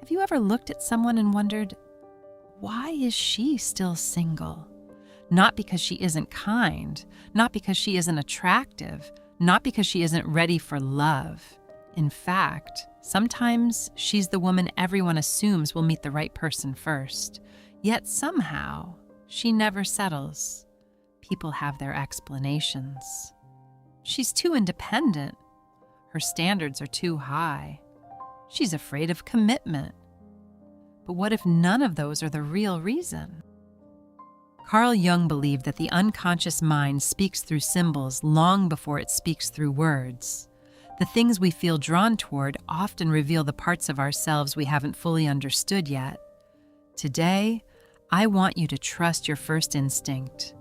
Have you ever looked at someone and wondered, why is she still single? Not because she isn't kind, not because she isn't attractive, not because she isn't ready for love. In fact, sometimes she's the woman everyone assumes will meet the right person first. Yet somehow, she never settles. People have their explanations. She's too independent. Her standards are too high. She's afraid of commitment. But what if none of those are the real reason? Carl Jung believed that the unconscious mind speaks through symbols long before it speaks through words. The things we feel drawn toward often reveal the parts of ourselves we haven't fully understood yet. Today, I want you to trust your first instinct.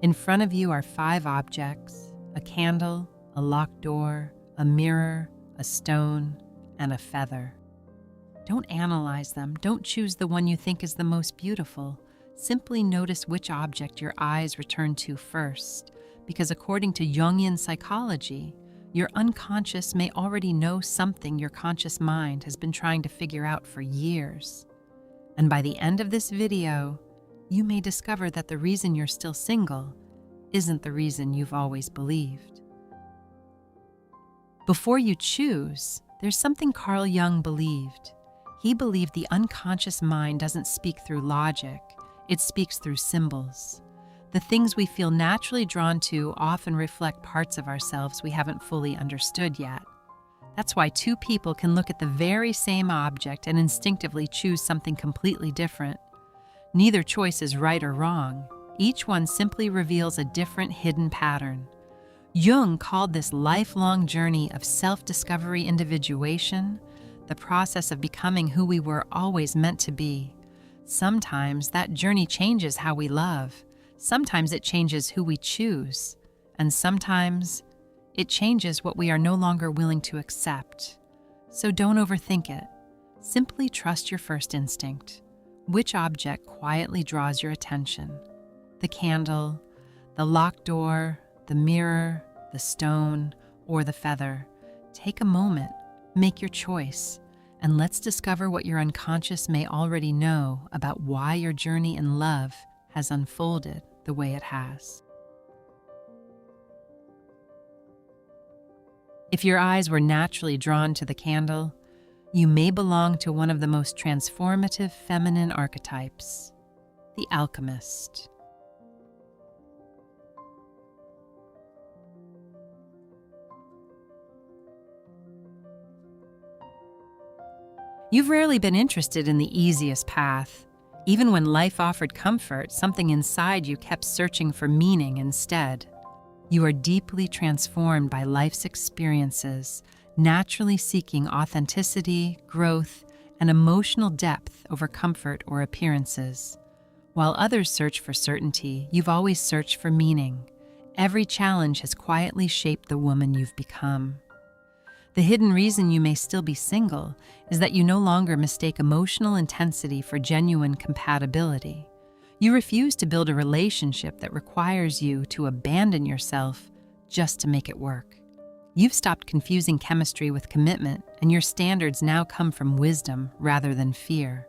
In front of you are 5 objects: a candle, a locked door, a mirror, a stone, and a feather. Don't analyze them. Don't choose the one you think is the most beautiful. Simply notice which object your eyes return to first, because according to Jungian psychology, your unconscious may already know something your conscious mind has been trying to figure out for years. And by the end of this video, you may discover that the reason you're still single isn't the reason you've always believed. Before you choose, there's something Carl Jung believed. He believed the unconscious mind doesn't speak through logic, it speaks through symbols. The things we feel naturally drawn to often reflect parts of ourselves we haven't fully understood yet. That's why 2 people can look at the very same object and instinctively choose something completely different. Neither choice is right or wrong. Each one simply reveals a different hidden pattern. Jung called this lifelong journey of self-discovery individuation, the process of becoming who we were always meant to be. Sometimes that journey changes how we love. Sometimes it changes who we choose. And sometimes it changes what we are no longer willing to accept. So don't overthink it. Simply trust your first instinct. Which object quietly draws your attention? The candle, the locked door, the mirror, the stone, or the feather? Take a moment, make your choice, and let's discover what your unconscious may already know about why your journey in love has unfolded the way it has. If your eyes were naturally drawn to the candle, you may belong to one of the most transformative feminine archetypes, the Alchemist. You've rarely been interested in the easiest path. Even when life offered comfort, something inside you kept searching for meaning instead. You are deeply transformed by life's experiences, naturally seeking authenticity, growth, and emotional depth over comfort or appearances. While others search for certainty, you've always searched for meaning. Every challenge has quietly shaped the woman you've become. The hidden reason you may still be single is that you no longer mistake emotional intensity for genuine compatibility. You refuse to build a relationship that requires you to abandon yourself just to make it work. You've stopped confusing chemistry with commitment, and your standards now come from wisdom rather than fear.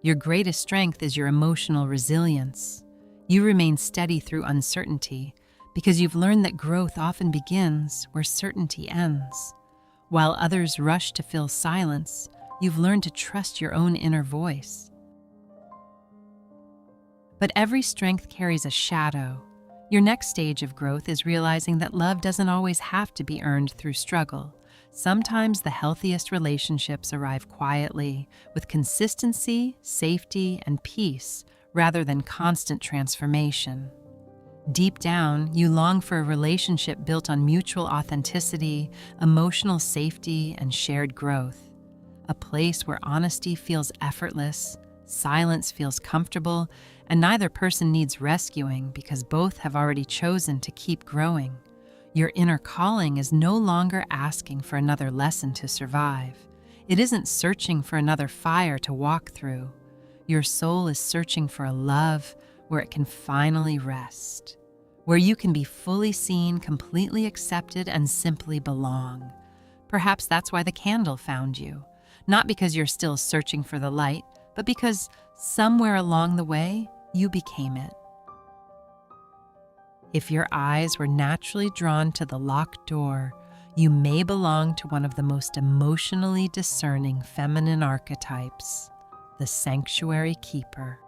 Your greatest strength is your emotional resilience. You remain steady through uncertainty because you've learned that growth often begins where certainty ends. While others rush to fill silence, you've learned to trust your own inner voice. But every strength carries a shadow. Your next stage of growth is realizing that love doesn't always have to be earned through struggle. Sometimes the healthiest relationships arrive quietly, with consistency, safety, and peace, rather than constant transformation. Deep down, you long for a relationship built on mutual authenticity, emotional safety, and shared growth. A place where honesty feels effortless, silence feels comfortable, and neither person needs rescuing because both have already chosen to keep growing. Your inner calling is no longer asking for another lesson to survive. It isn't searching for another fire to walk through. Your soul is searching for a love where it can finally rest, where you can be fully seen, completely accepted, and simply belong. Perhaps that's why the candle found you. Not because you're still searching for the light, but because somewhere along the way, you became it. If your eyes were naturally drawn to the locked door, you may belong to one of the most emotionally discerning feminine archetypes, the sanctuary keeper.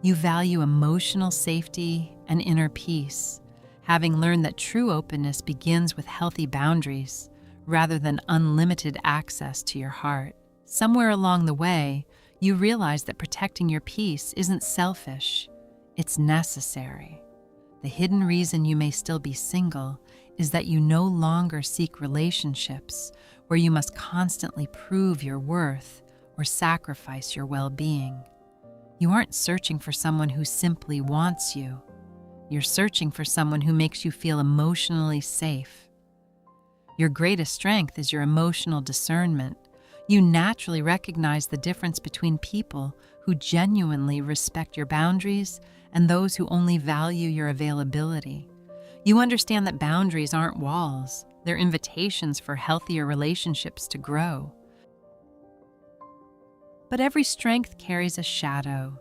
You value emotional safety and inner peace, having learned that true openness begins with healthy boundaries rather than unlimited access to your heart. Somewhere along the way, you realize that protecting your peace isn't selfish, it's necessary. The hidden reason you may still be single is that you no longer seek relationships where you must constantly prove your worth or sacrifice your well-being. You aren't searching for someone who simply wants you. You're searching for someone who makes you feel emotionally safe. Your greatest strength is your emotional discernment. You naturally recognize the difference between people who genuinely respect your boundaries and those who only value your availability. You understand that boundaries aren't walls, they're invitations for healthier relationships to grow. But every strength carries a shadow.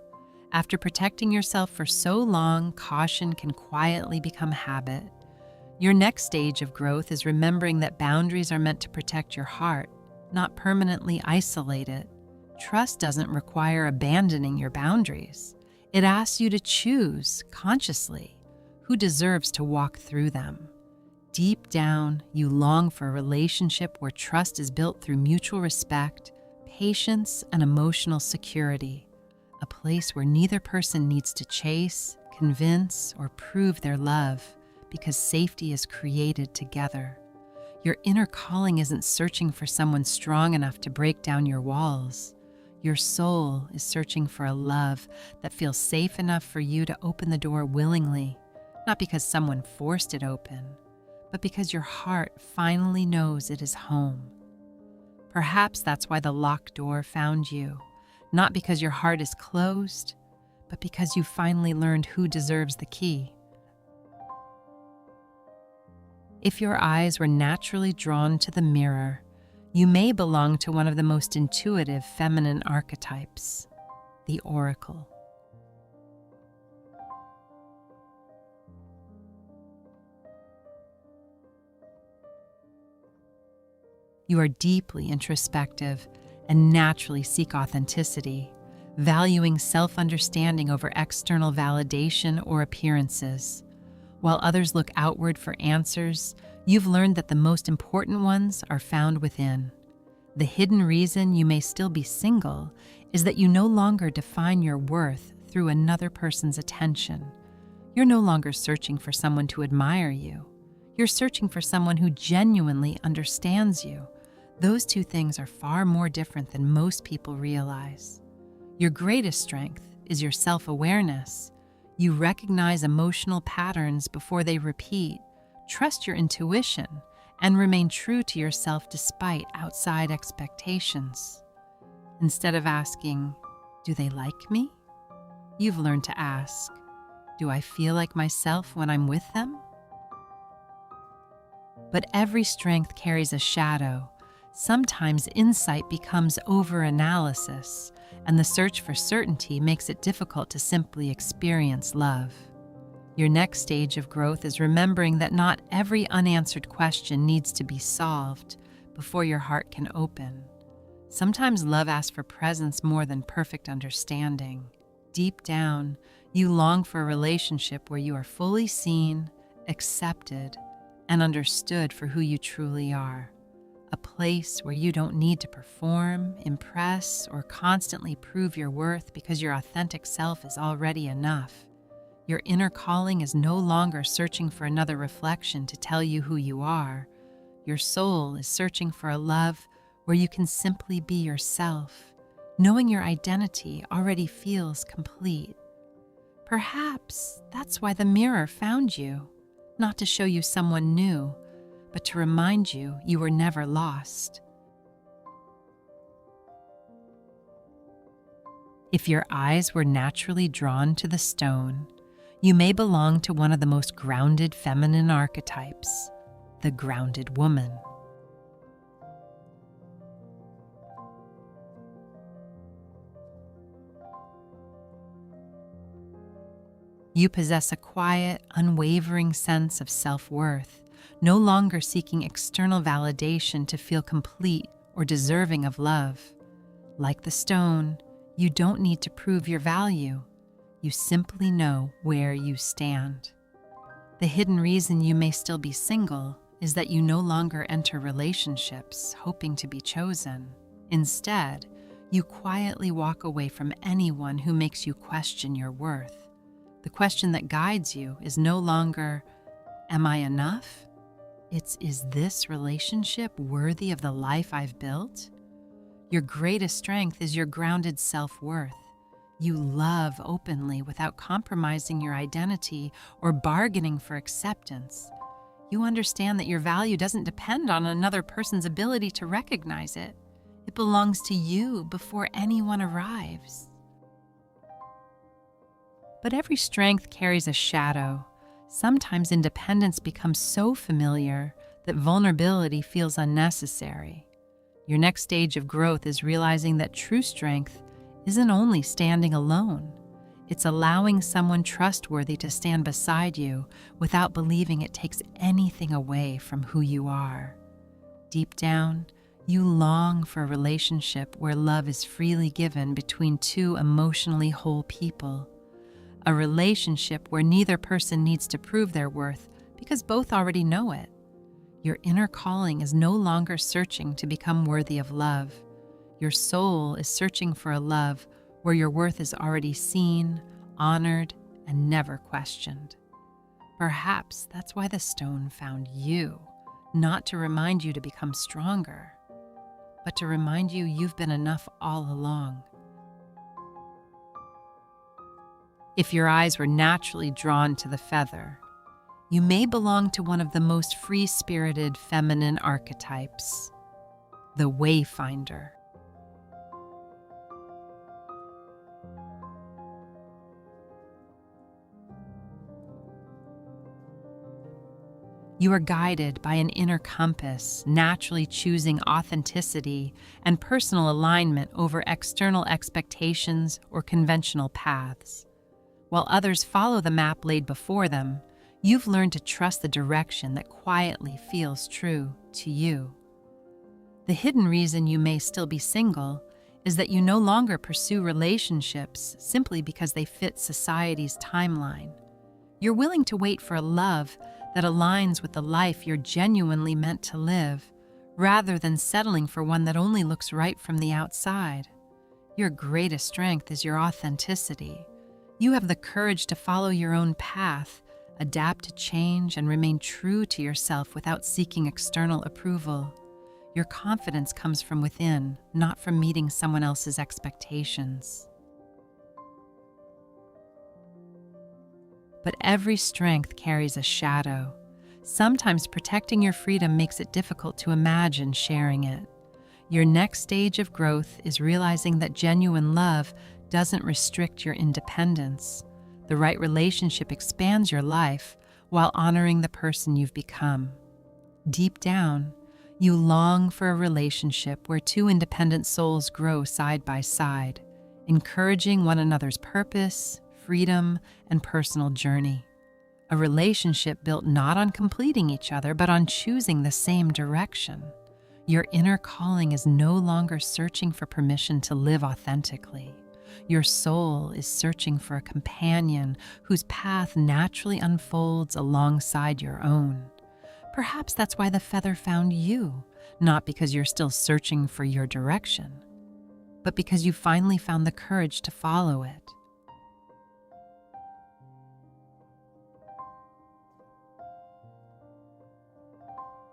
After protecting yourself for so long, caution can quietly become habit. Your next stage of growth is remembering that boundaries are meant to protect your heart, not permanently isolate it. Trust doesn't require abandoning your boundaries. It asks you to choose, consciously, who deserves to walk through them. Deep down, you long for a relationship where trust is built through mutual respect, patience, and emotional security, a place where neither person needs to chase, convince, or prove their love, because safety is created together. Your inner calling isn't searching for someone strong enough to break down your walls. Your soul is searching for a love that feels safe enough for you to open the door willingly, not because someone forced it open, but because your heart finally knows it is home. Perhaps that's why the locked door found you, not because your heart is closed, but because you finally learned who deserves the key. If your eyes were naturally drawn to the mirror, you may belong to one of the most intuitive feminine archetypes, the oracle. You are deeply introspective and naturally seek authenticity, valuing self-understanding over external validation or appearances. While others look outward for answers, you've learned that the most important ones are found within. The hidden reason you may still be single is that you no longer define your worth through another person's attention. You're no longer searching for someone to admire you. You're searching for someone who genuinely understands you. Those two things are far more different than most people realize. Your greatest strength is your self-awareness. You recognize emotional patterns before they repeat, trust your intuition, and remain true to yourself despite outside expectations. Instead of asking, "Do they like me?" you've learned to ask, "Do I feel like myself when I'm with them?" But every strength carries a shadow. Sometimes insight becomes over-analysis, and the search for certainty makes it difficult to simply experience love. Your next stage of growth is remembering that not every unanswered question needs to be solved before your heart can open. Sometimes love asks for presence more than perfect understanding. Deep down, you long for a relationship where you are fully seen, accepted, and understood for who you truly are. A place where you don't need to perform, impress, or constantly prove your worth because your authentic self is already enough. Your inner calling is no longer searching for another reflection to tell you who you are. Your soul is searching for a love where you can simply be yourself, knowing your identity already feels complete. Perhaps that's why the mirror found you, not to show you someone new, but to remind you you were never lost. If your eyes were naturally drawn to the stone, You may belong to one of the most grounded feminine archetypes, the grounded woman. You possess a quiet, unwavering sense of self-worth, no longer seeking external validation to feel complete or deserving of love. Like the stone, you don't need to prove your value. You simply know where you stand. The hidden reason you may still be single is that you no longer enter relationships hoping to be chosen. Instead, you quietly walk away from anyone who makes you question your worth. The question that guides you is no longer, "Am I enough?" It's, "Is this relationship worthy of the life I've built?" Your greatest strength is your grounded self-worth. You love openly without compromising your identity or bargaining for acceptance. You understand that your value doesn't depend on another person's ability to recognize it. It belongs to you before anyone arrives. But every strength carries a shadow. Sometimes independence becomes so familiar that vulnerability feels unnecessary. Your next stage of growth is realizing that true strength isn't only standing alone. It's allowing someone trustworthy to stand beside you without believing it takes anything away from who you are. Deep down, you long for a relationship where love is freely given between two emotionally whole people. A relationship where neither person needs to prove their worth because both already know it. Your inner calling is no longer searching to become worthy of love. Your soul is searching for a love where your worth is already seen, honored, and never questioned. Perhaps that's why the stone found you, not to remind you to become stronger, but to remind you you've been enough all along. If your eyes were naturally drawn to the feather, you may belong to one of the most free-spirited feminine archetypes, the Wayfinder. You are guided by an inner compass, naturally choosing authenticity and personal alignment over external expectations or conventional paths. While others follow the map laid before them, you've learned to trust the direction that quietly feels true to you. The hidden reason you may still be single is that you no longer pursue relationships simply because they fit society's timeline. You're willing to wait for a love that aligns with the life you're genuinely meant to live, rather than settling for one that only looks right from the outside. Your greatest strength is your authenticity. You have the courage to follow your own path, adapt to change, and remain true to yourself without seeking external approval. Your confidence comes from within, not from meeting someone else's expectations. But every strength carries a shadow. Sometimes protecting your freedom makes it difficult to imagine sharing it. Your next stage of growth is realizing that genuine love doesn't restrict your independence. The right relationship expands your life while honoring the person you've become. Deep down, you long for a relationship where two independent souls grow side by side, encouraging one another's purpose, freedom, and personal journey. A relationship built not on completing each other, but on choosing the same direction. Your inner calling is no longer searching for permission to live authentically. Your soul is searching for a companion whose path naturally unfolds alongside your own. Perhaps that's why the feather found you, not because you're still searching for your direction, but because you finally found the courage to follow it.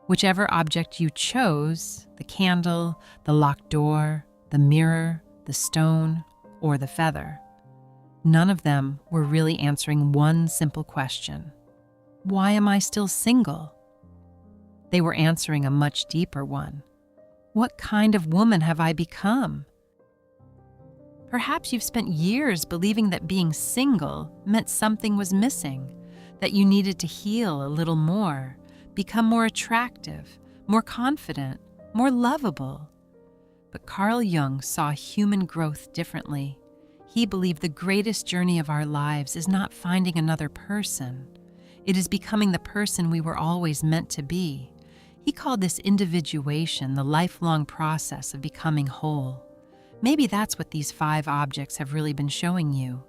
Whichever object you chose, the candle, the locked door, the mirror, the stone, or the feather, none of them were really answering one simple question: why am I still single? They were answering a much deeper one: what kind of woman have I become? Perhaps you've spent years believing that being single meant something was missing, that you needed to heal a little more, become more attractive, more confident, more lovable. But Carl Jung saw human growth differently. He believed the greatest journey of our lives is not finding another person. It is becoming the person we were always meant to be. He called this individuation, the lifelong process of becoming whole. Maybe that's what these 5 objects have really been showing you.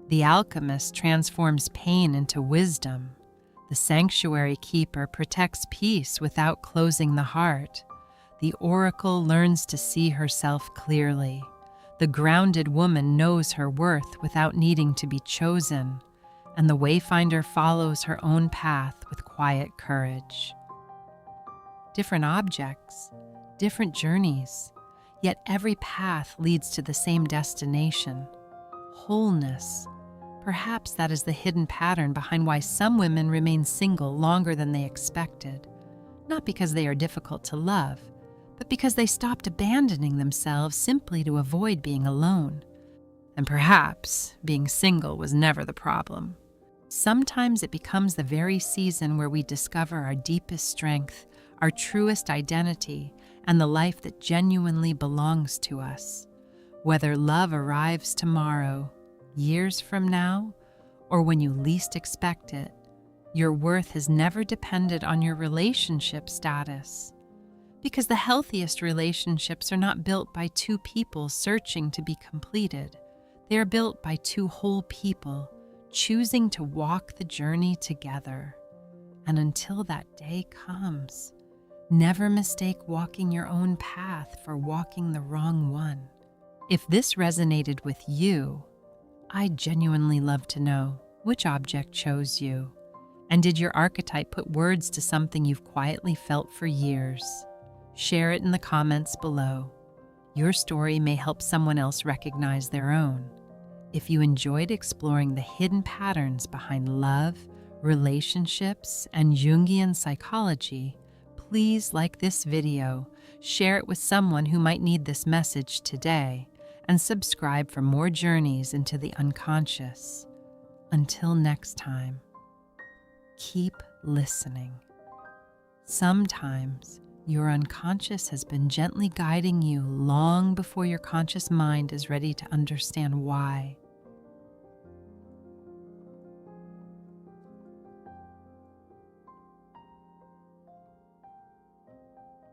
The alchemist transforms pain into wisdom. The sanctuary keeper protects peace without closing the heart. The oracle learns to see herself clearly. The grounded woman knows her worth without needing to be chosen. And the wayfinder follows her own path with quiet courage. Different objects, different journeys, yet every path leads to the same destination: wholeness. Perhaps that is the hidden pattern behind why some women remain single longer than they expected. Not because they are difficult to love, but because they stopped abandoning themselves simply to avoid being alone. And perhaps being single was never the problem. Sometimes it becomes the very season where we discover our deepest strength, our truest identity, and the life that genuinely belongs to us. Whether love arrives tomorrow, years from now, or when you least expect it, your worth has never depended on your relationship status. Because the healthiest relationships are not built by 2 people searching to be completed. They are built by 2 whole people choosing to walk the journey together. And until that day comes, never mistake walking your own path for walking the wrong one. If this resonated with you, I'd genuinely love to know which object chose you. And did your archetype put words to something you've quietly felt for years? Share it in the comments below. Your story may help someone else recognize their own. If you enjoyed exploring the hidden patterns behind love, relationships, and Jungian psychology, please like this video, share it with someone who might need this message today, and subscribe for more journeys into the unconscious. Until next time, keep listening. Sometimes your unconscious has been gently guiding you long before your conscious mind is ready to understand why.